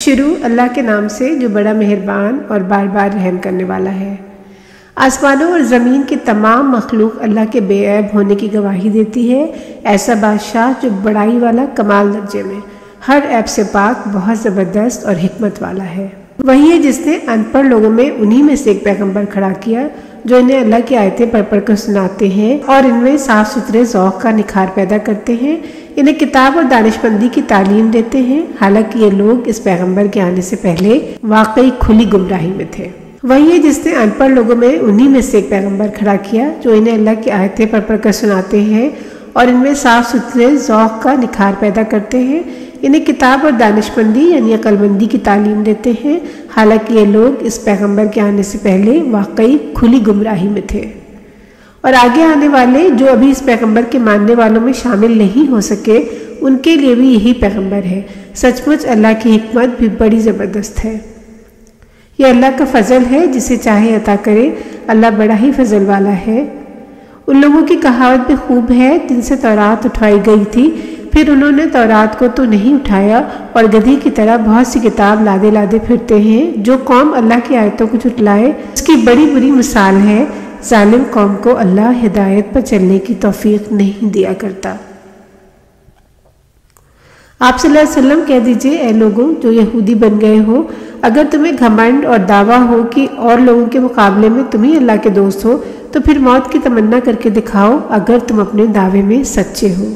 شروع اللہ کے نام سے جو بڑا مہربان اور بار بار رحم کرنے والا ہے۔ آسمانوں اور زمین کی تمام مخلوق اللہ کے بے عیب ہونے کی گواہی دیتی ہے۔ ایسا بادشاہ جو بڑائی والا کمال درجے میں، ہر عیب سے پاک، بہت زبردست اور حکمت والا ہے۔ وہی ہے جس نے ان پڑھ لوگوں میں انہی میں سے ایک پیغمبر کھڑا کیا جو انہیں اللہ کی آیتیں پڑھ پڑھ کر سناتے ہیں اور ان میں صاف ستھرے ذوق کا نکھار پیدا کرتے ہیں، انہیں کتاب اور دانش مندی کی تعلیم دیتے ہیں، حالانکہ یہ لوگ اس پیغمبر کے آنے سے پہلے واقعی کھلی گمراہی میں تھے۔ وہی ہے جس نے ان پڑھ لوگوں میں انہی میں سے ایک پیغمبر کھڑا کیا جو انہیں اللہ کی آیتیں پڑھ پڑھ کر سناتے ہیں اور ان میں صاف ستھرے ذوق کا نکھار پیدا کرتے ہیں، انہیں کتاب اور دانش مندی یعنی عقل مندی کی تعلیم دیتے ہیں، حالانکہ یہ لوگ اس پیغمبر کے آنے سے پہلے واقعی کھلی گمراہی میں تھے۔ اور آگے آنے والے جو ابھی اس پیغمبر کے ماننے والوں میں شامل نہیں ہو سکے، ان کے لیے بھی یہی پیغمبر ہے۔ سچ مچ اللہ کی حکمت بھی بڑی زبردست ہے۔ یہ اللہ کا فضل ہے، جسے چاہے عطا کرے، اللہ بڑا ہی فضل والا ہے۔ ان لوگوں کی کہاوت بھی خوب ہے جن سے تورات اٹھوائی گئی تھی، پھر انہوں نے تورات کو تو نہیں اٹھایا اور گدھی کی طرح بہت سی کتاب لادے لادے پھرتے ہیں۔ جو قوم اللہ کی آیتوں کو جھٹلائے اس کی بڑی بری مثال ہے۔ ظالم قوم کو اللہ ہدایت پر چلنے کی توفیق نہیں دیا کرتا۔ آپ صلی اللہ علیہ وسلم کہہ دیجئے، اے لوگوں جو یہودی بن گئے ہو، اگر تمہیں گھمنڈ اور دعویٰ ہو کہ اور لوگوں کے مقابلے میں تم ہی اللہ کے دوست ہو، تو پھر موت کی تمنا کر کے دکھاؤ اگر تم اپنے دعوے میں سچے ہو۔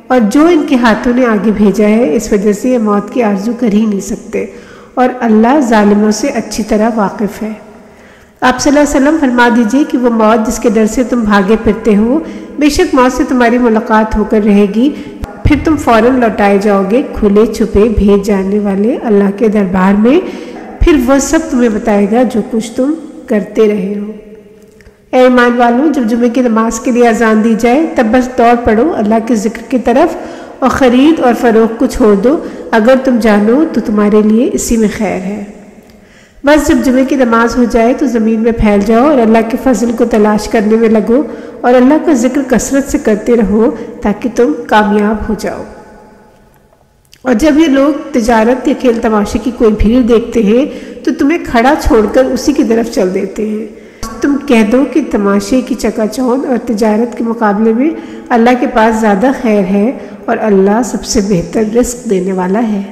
اور جو ان کے ہاتھوں نے آگے بھیجا ہے، اس وجہ سے یہ موت کی آرزو کر ہی نہیں سکتے، اور اللہ ظالموں سے اچھی طرح واقف ہے۔ آپ صلی اللہ علیہ وسلم فرما دیجئے کہ وہ موت جس کے ڈر سے تم بھاگے پھرتے ہو، بے شک موت سے تمہاری ملاقات ہو کر رہے گی، پھر تم فوراً لوٹائے جاؤ گے کھلے چھپے بھیج جانے والے اللہ کے دربار میں، پھر وہ سب تمہیں بتائے گا جو کچھ تم کرتے رہے ہو۔ اے ایمان والوں، جب جمعے کی نماز کے لیے اذان دی جائے تب بس دوڑ پڑو اللہ کے ذکر کی طرف اور خرید اور فروخت کو چھوڑ دو، اگر تم جانو تو تمہارے لیے اسی میں خیر ہے۔ بس جب جمعے کی نماز ہو جائے تو زمین میں پھیل جاؤ اور اللہ کے فضل کو تلاش کرنے میں لگو اور اللہ کا ذکر کثرت سے کرتے رہو تاکہ تم کامیاب ہو جاؤ۔ اور جب یہ لوگ تجارت یا کھیل تماشے کی کوئی بھیڑ دیکھتے ہیں تو تمہیں کھڑا چھوڑ کر اسی کی طرف چل دیتے ہیں۔ تم کہہ دو کہ تماشے کی چکا چوند اور تجارت کے مقابلے میں اللہ کے پاس زیادہ خیر ہے اور اللہ سب سے بہتر رزق دینے والا ہے۔